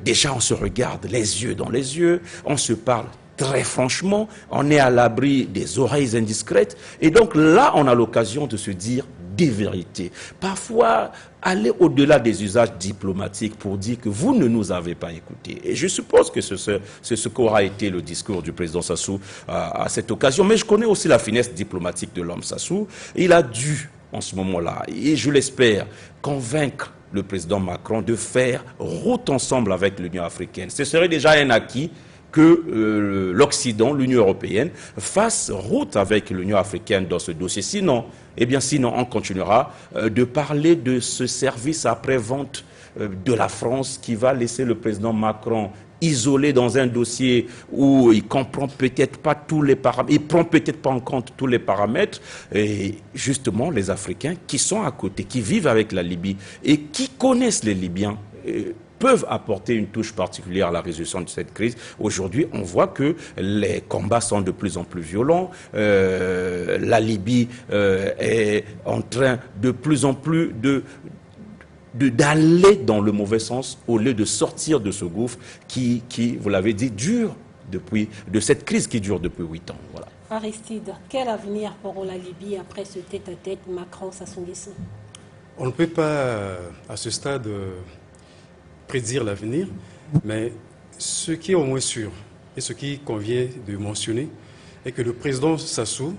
déjà on se regarde les yeux dans les yeux, on se parle très franchement, on est à l'abri des oreilles indiscrètes, et donc là on a l'occasion de se dire des vérités. Parfois, aller au-delà des usages diplomatiques pour dire que vous ne nous avez pas écoutés. Et je suppose que c'est ce qu'aura été le discours du président Sassou à cette occasion. Mais je connais aussi la finesse diplomatique de l'homme Sassou. Il a dû, en ce moment-là, et je l'espère, convaincre le président Macron de faire route ensemble avec l'Union africaine. Ce serait déjà un acquis que l'Occident, l'Union européenne, fasse route avec l'Union africaine dans ce dossier. Sinon, on continuera de parler de ce service après-vente de la France qui va laisser le président Macron isolé dans un dossier où il comprend peut-être pas tous les paramètres, il prend peut-être pas en compte tous les paramètres, et justement les Africains qui sont à côté, qui vivent avec la Libye et qui connaissent les Libyens, peuvent apporter une touche particulière à la résolution de cette crise. Aujourd'hui, on voit que les combats sont de plus en plus violents. La Libye est en train de plus en plus d'aller dans le mauvais sens au lieu de sortir de ce gouffre qui vous l'avez dit, de cette crise qui dure depuis 8 ans. Voilà. Aristide, quel avenir pour la Libye après ce tête-à-tête Macron-Sassou Nguesso? On ne peut pas, à ce stade, prédire l'avenir, mais ce qui est au moins sûr, et ce qui convient de mentionner, est que le président Sassou,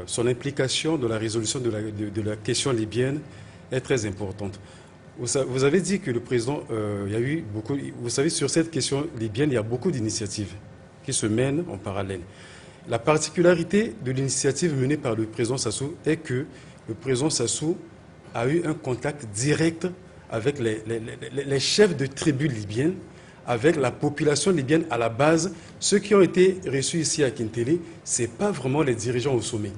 son implication dans la résolution de la question libyenne est très importante. Vous avez dit que le président, il y a eu beaucoup, vous savez, sur cette question libyenne, il y a beaucoup d'initiatives qui se mènent en parallèle. La particularité de l'initiative menée par le président Sassou est que le président Sassou a eu un contact direct avec les chefs de tribus libyennes, avec la population libyenne à la base. Ceux qui ont été reçus ici à Kintélé, ce n'est pas vraiment les dirigeants au sommet.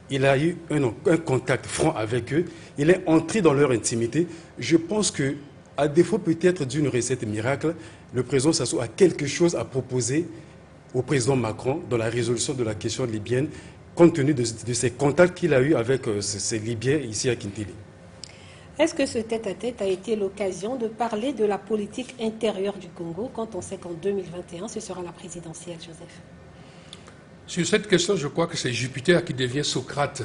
Il a eu un contact franc avec eux, il est entré dans leur intimité. Je pense que, à défaut peut-être d'une recette miracle, le président Sassou a quelque chose à proposer au président Macron dans la résolution de la question libyenne, compte tenu de ces contacts qu'il a eus avec ces Libyens ici à Kintélé. Est-ce que ce tête-à-tête a été l'occasion de parler de la politique intérieure du Congo quand on sait qu'en 2021, ce sera la présidentielle, Joseph? Sur cette question, je crois que c'est Jupiter qui devient Socrate.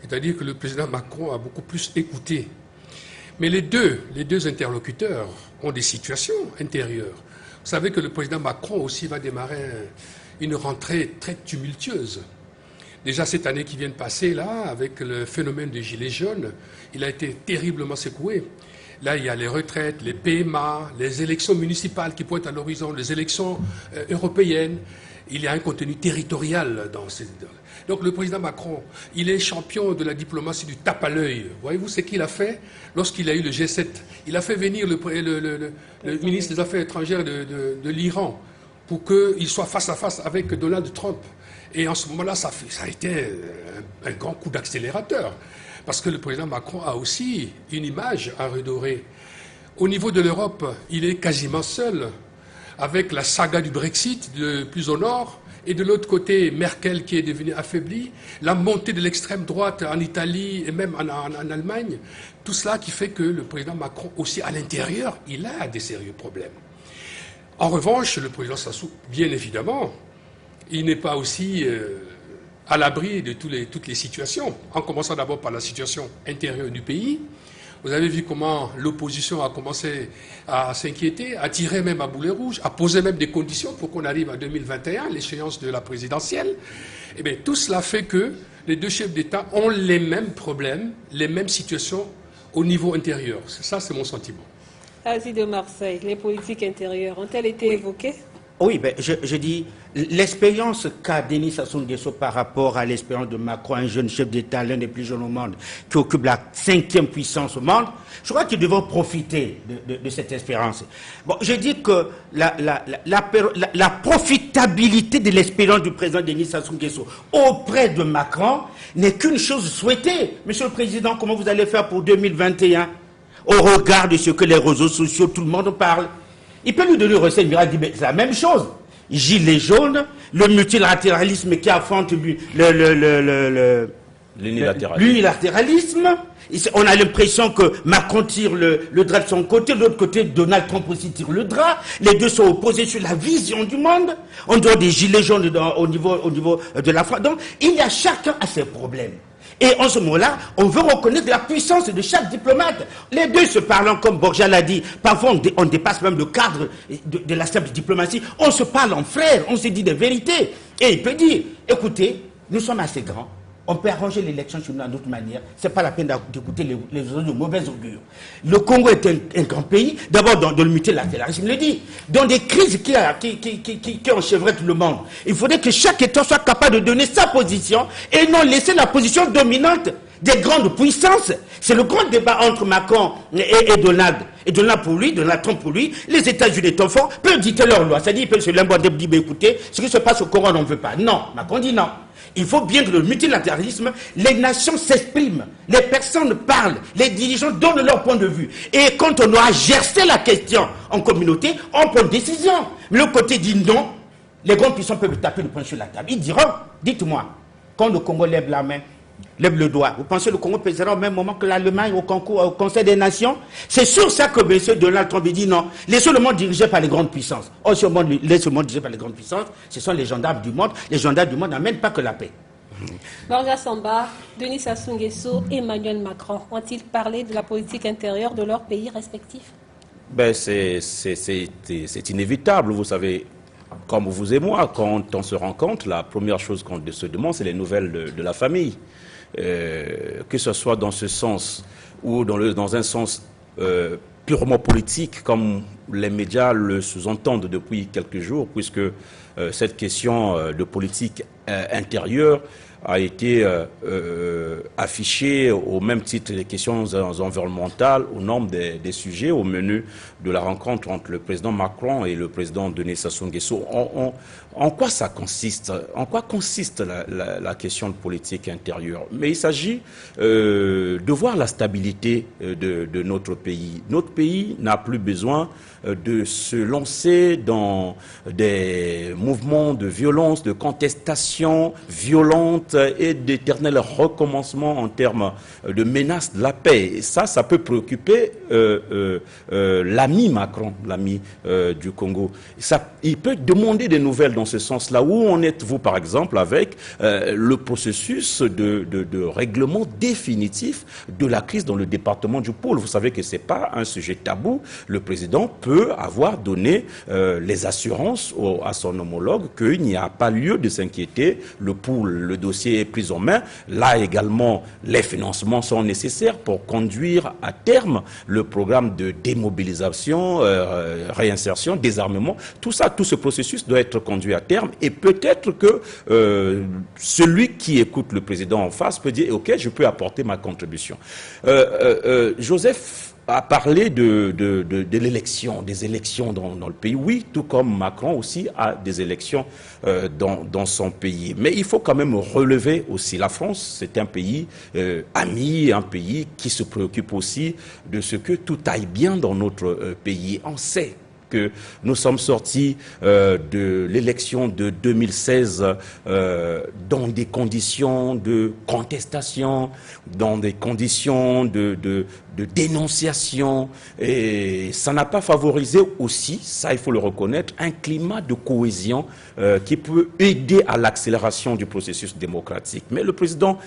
C'est-à-dire que le président Macron a beaucoup plus écouté. Mais les deux interlocuteurs ont des situations intérieures. Vous savez que le président Macron aussi va démarrer une rentrée très tumultueuse. Déjà cette année qui vient de passer, là, avec le phénomène des Gilets jaunes, il a été terriblement secoué. Là, il y a les retraites, les PMA, les élections municipales qui pointent à l'horizon, les élections européennes. Il y a un contenu territorial dans ces... Donc le président Macron, il est champion de la diplomatie du tape à l'œil. Voyez-vous ce qu'il a fait lorsqu'il a eu le G7? Il a fait venir le ministre des Affaires étrangères de l'Iran pour qu'il soit face à face avec Donald Trump. Et en ce moment-là, ça a été un grand coup d'accélérateur. Parce que le président Macron a aussi une image à redorer. Au niveau de l'Europe, il est quasiment seul, avec la saga du Brexit, plus au nord, et de l'autre côté, Merkel qui est devenue affaiblie, la montée de l'extrême droite en Italie et même en Allemagne, tout cela qui fait que le président Macron, aussi à l'intérieur, il a des sérieux problèmes. En revanche, le président Sassou, bien évidemment, il n'est pas aussi à l'abri de toutes les situations, en commençant d'abord par la situation intérieure du pays. Vous avez vu comment l'opposition a commencé à s'inquiéter, à tirer même à boulet rouge, à poser même des conditions pour qu'on arrive à 2021, l'échéance de la présidentielle. Eh bien, tout cela fait que les deux chefs d'État ont les mêmes problèmes, les mêmes situations au niveau intérieur. Ça, c'est mon sentiment. Asie de Marseille, les politiques intérieures ont-elles été évoquées? Oui, ben, je dis, l'expérience qu'a Denis Sassou Nguesso par rapport à l'expérience de Macron, un jeune chef d'État, l'un des plus jeunes au monde, qui occupe la 5e puissance au monde, je crois qu'ils devront profiter de cette expérience. Bon, je dis que la profitabilité de l'expérience du président Denis Sassou Nguesso auprès de Macron n'est qu'une chose souhaitée. Monsieur le Président, comment vous allez faire pour 2021 au regard de ce que les réseaux sociaux, tout le monde parle? Il peut nous donner une recette miracle, c'est la même chose. Gilets jaunes, le multilatéralisme qui affronte l'unilatéralisme. On a l'impression que Macron tire le drap de son côté, de l'autre côté, Donald Trump aussi tire le drap. Les deux sont opposés sur la vision du monde. On doit des gilets jaunes au niveau de la France. Donc, il y a chacun à ses problèmes. Et en ce moment-là, on veut reconnaître la puissance de chaque diplomate. Les deux se parlant, comme Borja l'a dit, parfois on dépasse même le cadre de la simple diplomatie. On se parle en frères, on se dit des vérités. Et il peut dire, écoutez, nous sommes assez grands, on peut arranger l'élection sur une autre manière. Ce n'est pas la peine d'écouter les de mauvais augure. Le Congo est un grand pays, d'abord dans le multilatéralisme, il le dit, dans des crises qui enchevraient tout le monde. Il faudrait que chaque État soit capable de donner sa position et non laisser la position dominante des grandes puissances. C'est le grand débat entre Macron et Donald. Et Donald pour lui, Donald Trump pour lui, les États-Unis étant forts, peuvent dicter leurs lois. C'est-à-dire, ils peuvent se l'imposer, dire, écoutez, ce qui se passe au Congo, on n'en veut pas. Non, Macron dit non. Il faut bien que le multilatéralisme, les nations s'expriment, les personnes parlent, les dirigeants donnent leur point de vue. Et quand on aura gercé la question en communauté, on prend une décision. Mais le côté dit non, les grands puissants peuvent taper le poing sur la table. Ils diront, dites-moi, quand le Congo lève la main, lève le doigt, vous pensez que le Congo pèsera au même moment que l'Allemagne au Conseil des Nations? C'est sur ça que M. Donald Trump dit non. Laissez le monde dirigé par les grandes puissances. Or, si on laisse le monde dirigé par les grandes puissances, ce sont les gendarmes du monde. Les gendarmes du monde n'amènent pas que la paix. Borja Samba, Denis Sassou Nguesso, Emmanuel Macron ont-ils parlé de la politique intérieure de leurs pays respectifs? Ben, c'est inévitable, vous savez. Comme vous et moi, quand on se rencontre, la première chose qu'on se demande, c'est les nouvelles de la famille. Que ce soit dans ce sens ou dans un sens purement politique, comme les médias le sous-entendent depuis quelques jours, puisque cette question de politique intérieure a été affichée au même titre des questions environnementales, au nombre des sujets au menu de la rencontre entre le président Macron et le président Denis Sassou Nguesso. En quoi ça consiste? En quoi consiste la question de politique intérieure? Mais il s'agit de voir la stabilité de notre pays. Notre pays n'a plus besoin de se lancer dans des mouvements de violence, de contestation violente et d'éternel recommencement en termes de menace de la paix. Et ça peut préoccuper l'ami Macron, l'ami du Congo. Il peut demander des nouvelles dans ce sens-là. Où en êtes-vous, par exemple, avec le processus de règlement définitif de la crise dans le département du Pôle? Vous savez que ce n'est pas un sujet tabou. Le président peut avoir donné les assurances à son homologue qu'il n'y a pas lieu de s'inquiéter. Le Pôle, le dossier dossier est pris en main, là également, les financements sont nécessaires pour conduire à terme le programme de démobilisation, réinsertion, désarmement. Tout ça, tout ce processus doit être conduit à terme et peut-être que celui qui écoute le président en face peut dire « Ok, je peux apporter ma contribution ». Joseph a parlé de l'élection, des élections dans le pays. Oui, tout comme Macron aussi a des élections dans son pays. Mais il faut quand même relever aussi. La France, c'est un pays ami, un pays qui se préoccupe aussi de ce que tout aille bien dans notre pays. On sait que nous sommes sortis de l'élection de 2016 dans des conditions de contestation, dans des conditions de dénonciation, et ça n'a pas favorisé aussi, ça il faut le reconnaître, un climat de cohésion qui peut aider à l'accélération du processus démocratique. Mais le président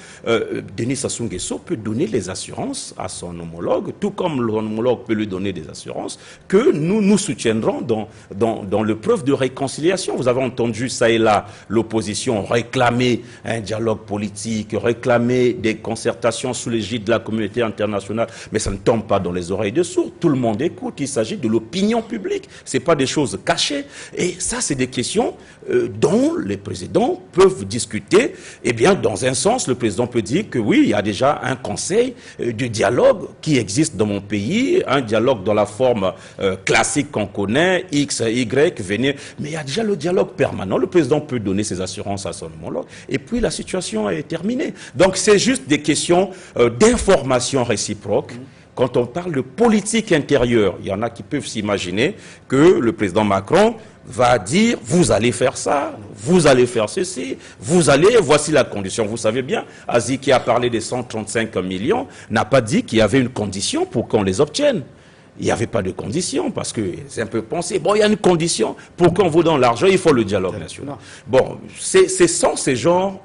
Denis Sassou Nguesso peut donner les assurances à son homologue, tout comme l'homologue peut lui donner des assurances, que nous soutiendrons dans le preuve de réconciliation. Vous avez entendu ça et là l'opposition réclamer un dialogue politique, réclamer des concertations sous l'égide de la communauté internationale, mais ça ne tombe pas dans les oreilles de sourds. Tout le monde écoute. Il s'agit de l'opinion publique. Ce n'est pas des choses cachées. Et ça, c'est des questions dont les présidents peuvent discuter. Eh bien, dans un sens, le président peut dire que oui, il y a déjà un conseil de dialogue qui existe dans mon pays, un dialogue dans la forme classique qu'on connaît, X, Y, venir. Mais il y a déjà le dialogue permanent. Le président peut donner ses assurances à son homologue. Et puis, la situation est terminée. Donc, c'est juste des questions d'information réciproque. Quand on parle de politique intérieure, il y en a qui peuvent s'imaginer que le président Macron va dire « vous allez faire ça, vous allez faire ceci, voici la condition ». Vous savez bien, Aziz qui a parlé des 135 millions n'a pas dit qu'il y avait une condition pour qu'on les obtienne. Il n'y avait pas de condition, parce que c'est un peu pensé. Bon, il y a une condition, pour qu'on vous donne l'argent, il faut le dialogue national. Bon, c'est sans ces genres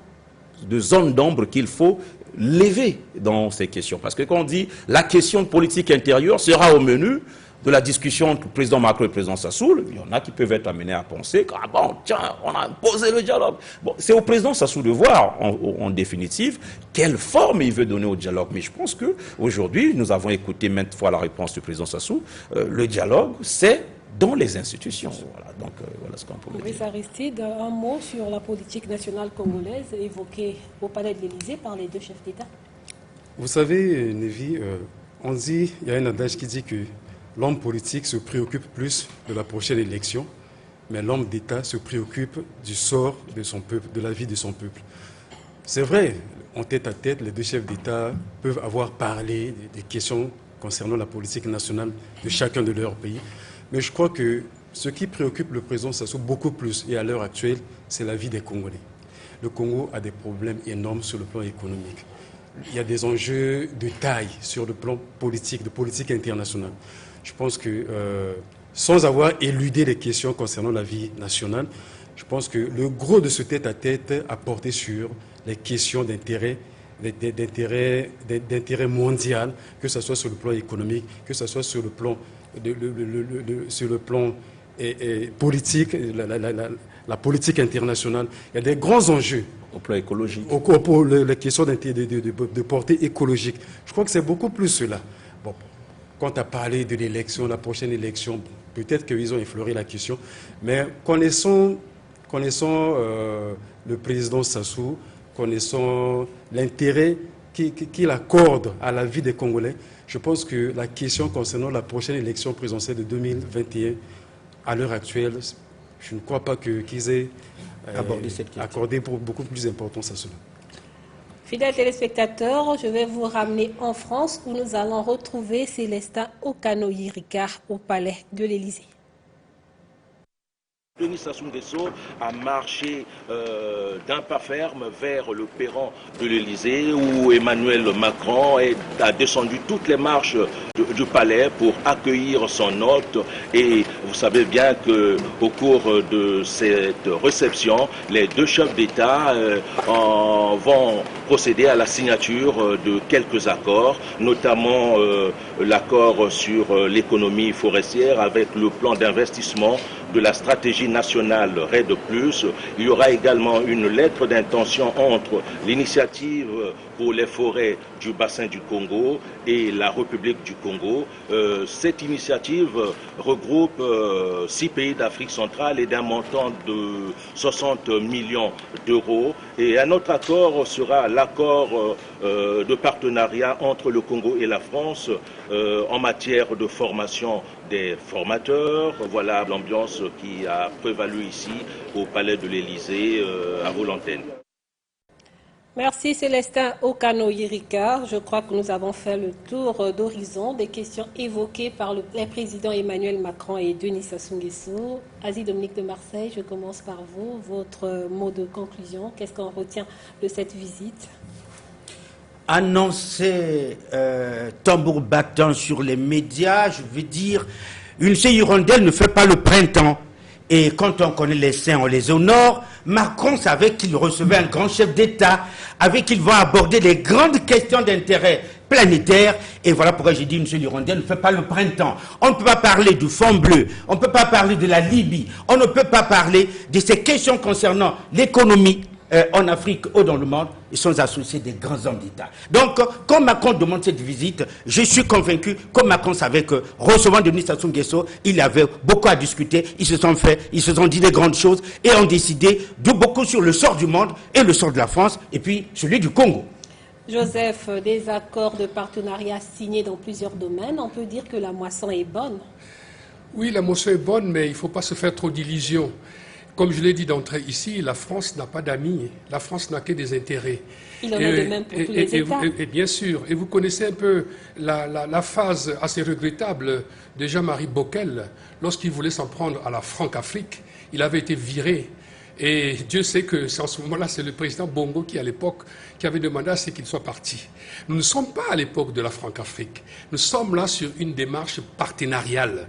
de zones d'ombre qu'il faut lever dans ces questions. Parce que quand on dit la question de politique intérieure sera au menu de la discussion entre le président Macron et le président Sassou, il y en a qui peuvent être amenés à penser que, ah bon, tiens, on a imposé le dialogue. Bon, c'est au président Sassou de voir, en définitive, quelle forme il veut donner au dialogue. Mais je pense qu'aujourd'hui, nous avons écouté maintes fois la réponse du président Sassou, le dialogue, c'est dans les institutions. Voilà, donc voilà ce qu'on peut dire. Aristide, un mot sur la politique nationale congolaise évoquée au palais de l'Élysée par les deux chefs d'État. Vous savez, Nevi, on dit, il y a un adage qui dit que l'homme politique se préoccupe plus de la prochaine élection, mais l'homme d'État se préoccupe du sort de son peuple, de la vie de son peuple. C'est vrai, en tête à tête, les deux chefs d'État peuvent avoir parlé des questions concernant la politique nationale de chacun de leur pays. Mais je crois que ce qui préoccupe le président Sassou beaucoup plus, et à l'heure actuelle, c'est la vie des Congolais. Le Congo a des problèmes énormes sur le plan économique. Il y a des enjeux de taille sur le plan politique, de politique internationale. Je pense que, sans avoir éludé les questions concernant la vie nationale, je pense que le gros de ce tête-à-tête a porté sur les questions d'intérêt mondial, que ce soit sur le plan économique, que ce soit sur le plan politique, la politique internationale. Il y a des grands enjeux. Au plan écologique. Pour les questions de portée écologique. Je crois que c'est beaucoup plus cela. Bon, quand tu as parlé de l'élection, la prochaine élection, peut-être qu'ils ont effleuré la question, mais connaissons le président Sassou, connaissons l'intérêt qu'il accorde à la vie des Congolais, je pense que la question concernant la prochaine élection présidentielle de 2021, à l'heure actuelle, je ne crois pas qu'ils aient accordé beaucoup plus d'importance à cela. Fidèles téléspectateurs, je vais vous ramener en France où nous allons retrouver Célestin Okanoyi-Ricard au palais de l'Élysée. Denis Sassou Nguesso a marché d'un pas ferme vers le perron de l'Élysée où Emmanuel Macron a descendu toutes les marches du palais pour accueillir son hôte. Et vous savez bien qu'au cours de cette réception, les deux chefs d'État vont procéder à la signature de quelques accords, notamment l'accord sur l'économie forestière avec le plan d'investissement de la stratégie national RAID+. Il y aura également une lettre d'intention entre l'initiative pour les forêts du bassin du Congo et la République du Congo. Cette initiative regroupe 6 pays d'Afrique centrale et d'un montant de 60 millions d'euros. Et un autre accord sera l'accord de partenariat entre le Congo et la France en matière de formation des formateurs. Voilà l'ambiance qui a prévalu ici au Palais de l'Élysée à vos antennes. Merci Célestin Okano-Yirika. Je crois que nous avons fait le tour d'horizon des questions évoquées par les présidents Emmanuel Macron et Denis Sassou Nguesso. Asie Dominique de Marseille, je commence par vous. Votre mot de conclusion, qu'est-ce qu'on retient de cette visite? Annoncer tambour battant sur les médias, je veux dire, une seule hirondelle ne fait pas le printemps. Et quand on connaît les saints, on les honore. Macron savait qu'il recevait un grand chef d'État avec qui il va aborder les grandes questions d'intérêt planétaire. Et voilà pourquoi j'ai dit une seule hirondelle ne fait pas le printemps. On ne peut pas parler du fond bleu, on ne peut pas parler de la Libye, on ne peut pas parler de ces questions concernant l'économie en Afrique ou dans le monde. Ils sont associés des grands hommes d'État. Donc, quand Macron demande cette visite, je suis convaincu, comme Macron savait que recevant Denis Sassou Nguesso, il avait beaucoup à discuter, ils se sont dit des grandes choses et ont décidé de beaucoup sur le sort du monde et le sort de la France et puis celui du Congo. Joseph, des accords de partenariat signés dans plusieurs domaines, on peut dire que la moisson est bonne. Oui, la moisson est bonne, mais il ne faut pas se faire trop d'illusions. Comme je l'ai dit d'entrée ici, la France n'a pas d'amis, la France n'a que des intérêts. Il en est de même pour tous les États. Et bien sûr, et vous connaissez un peu la phase assez regrettable de Jean-Marie Bockel, lorsqu'il voulait s'en prendre à la Franc-Afrique, il avait été viré. Et Dieu sait que en ce moment-là, c'est le président Bongo qui, à l'époque, qui avait demandé à ce qu'il soit parti. Nous ne sommes pas à l'époque de la Franc-Afrique. Nous sommes là sur une démarche partenariale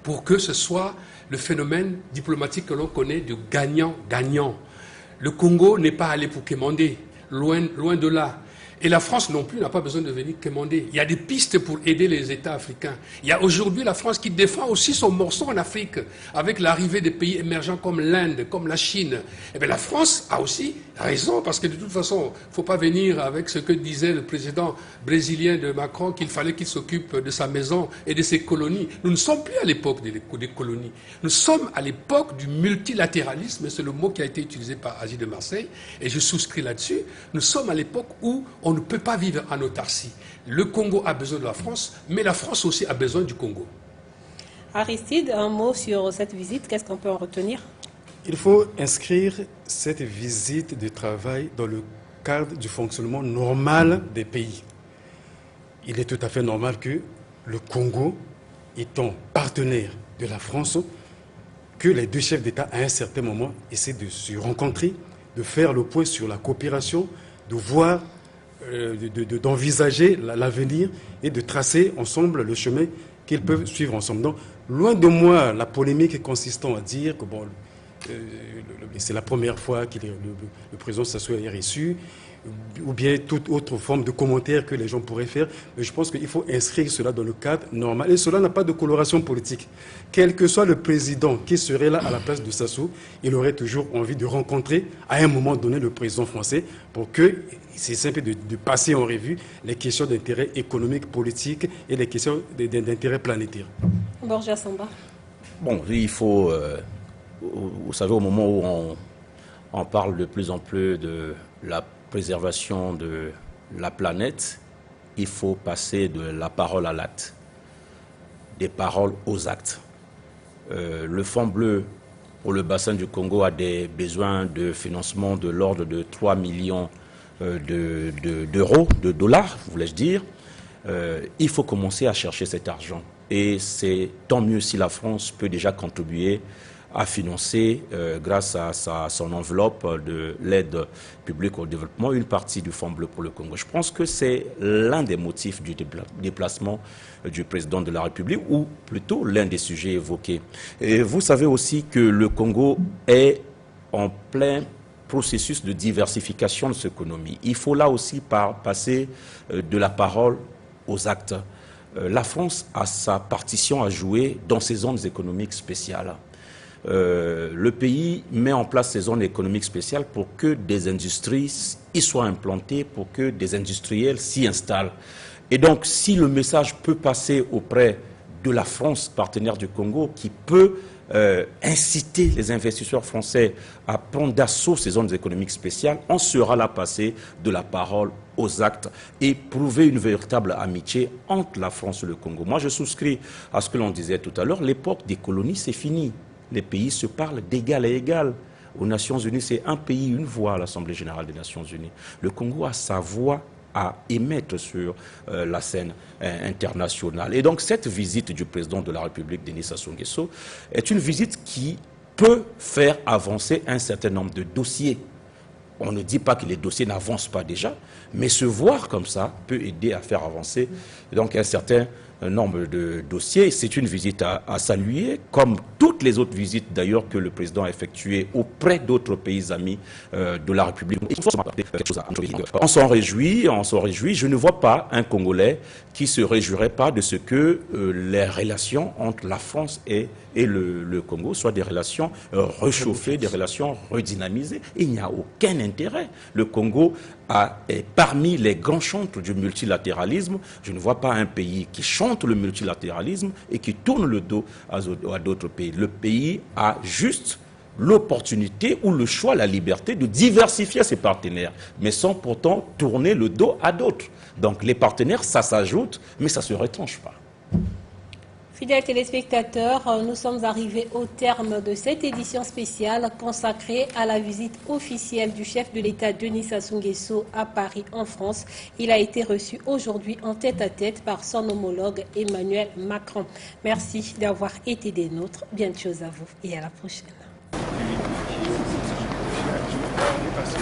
pour que ce soit le phénomène diplomatique que l'on connaît de gagnant-gagnant. Le Congo n'est pas allé pour quémander, loin de là. Et la France non plus n'a pas besoin de venir quémander. Il y a des pistes pour aider les États africains. Il y a aujourd'hui la France qui défend aussi son morceau en Afrique, avec l'arrivée des pays émergents comme l'Inde, comme la Chine. Eh bien, la France a aussi raison, parce que de toute façon, il ne faut pas venir avec ce que disait le président brésilien de Macron, qu'il fallait qu'il s'occupe de sa maison et de ses colonies. Nous ne sommes plus à l'époque des colonies. Nous sommes à l'époque du multilatéralisme, c'est le mot qui a été utilisé par Asie de Marseille, et je souscris là-dessus. Nous sommes à l'époque où on ne peut pas vivre en autarcie. Le Congo a besoin de la France, mais la France aussi a besoin du Congo. Aristide, un mot sur cette visite, qu'est-ce qu'on peut en retenir? Il faut inscrire cette visite de travail dans le cadre du fonctionnement normal des pays. Il est tout à fait normal que le Congo, étant partenaire de la France, que les deux chefs d'État, à un certain moment, essaient de se rencontrer, de faire le point sur la coopération, de voir d'envisager l'avenir et de tracer ensemble le chemin qu'ils peuvent suivre ensemble. Donc, loin de moi la polémique consistant à dire que bon, c'est la première fois que le président Sassou est reçu, ou bien toute autre forme de commentaire que les gens pourraient faire. Mais je pense qu'il faut inscrire cela dans le cadre normal. Et cela n'a pas de coloration politique. Quel que soit le président qui serait là à la place de Sassou, il aurait toujours envie de rencontrer à un moment donné le président français pour que, c'est simple de passer en revue les questions d'intérêt économique, politique et les questions d'intérêt planétaire. Borja Samba. Bon, il faut... vous savez, au moment où on parle de plus en plus de la préservation de la planète, il faut passer de la parole à l'acte, des paroles aux actes. Le Fonds bleu pour le bassin du Congo a des besoins de financement de l'ordre de 3 millions d'euros, de dollars, voulais-je dire. Il faut commencer à chercher cet argent. Et c'est tant mieux si la France peut déjà contribuer à financer, grâce à son enveloppe de l'aide publique au développement, une partie du Fonds bleu pour le Congo. Je pense que c'est l'un des motifs du déplacement du président de la République, ou plutôt l'un des sujets évoqués. Et vous savez aussi que le Congo est en plein processus de diversification de son économie. Il faut là aussi passer de la parole aux actes. La France a sa partition à jouer dans ces zones économiques spéciales. le pays met en place ces zones économiques spéciales pour que des industries y soient implantées, pour que des industriels s'y installent. Et donc, si le message peut passer auprès de la France, partenaire du Congo, qui peut inciter les investisseurs français à prendre d'assaut ces zones économiques spéciales, on sera là passé de la parole aux actes et prouver une véritable amitié entre la France et le Congo. Moi, je souscris à ce que l'on disait tout à l'heure, l'époque des colonies, c'est fini. Les pays se parlent d'égal à égal. Aux Nations Unies, c'est un pays, une voix à l'Assemblée Générale des Nations Unies. Le Congo a sa voix à émettre sur la scène internationale. Et donc cette visite du président de la République, Denis Sassou Nguesso, est une visite qui peut faire avancer un certain nombre de dossiers. On ne dit pas que les dossiers n'avancent pas déjà, mais se voir comme ça peut aider à faire avancer donc un certain nombre de dossiers. C'est une visite à saluer, comme toutes les autres visites d'ailleurs que le président a effectuées auprès d'autres pays amis de la République. On s'en réjouit, on s'en réjouit. Je ne vois pas un Congolais qui se réjouirait pas de ce que les relations entre la France et le Congo soient des relations réchauffées, des relations redynamisées. Et il n'y a aucun intérêt. Le Congo est parmi les grands chantres du multilatéralisme. Je ne vois pas un pays qui chante le multilatéralisme et qui tourne le dos à d'autres pays. Le pays a juste l'opportunité ou le choix, la liberté de diversifier ses partenaires, mais sans pourtant tourner le dos à d'autres. Donc les partenaires, ça s'ajoute, mais ça ne se retranche pas. Fidèles téléspectateurs, nous sommes arrivés au terme de cette édition spéciale consacrée à la visite officielle du chef de l'État Denis Sassou Nguesso à Paris en France. Il a été reçu aujourd'hui en tête-à-tête par son homologue Emmanuel Macron. Merci d'avoir été des nôtres. Bien de choses à vous et à la prochaine. Passer,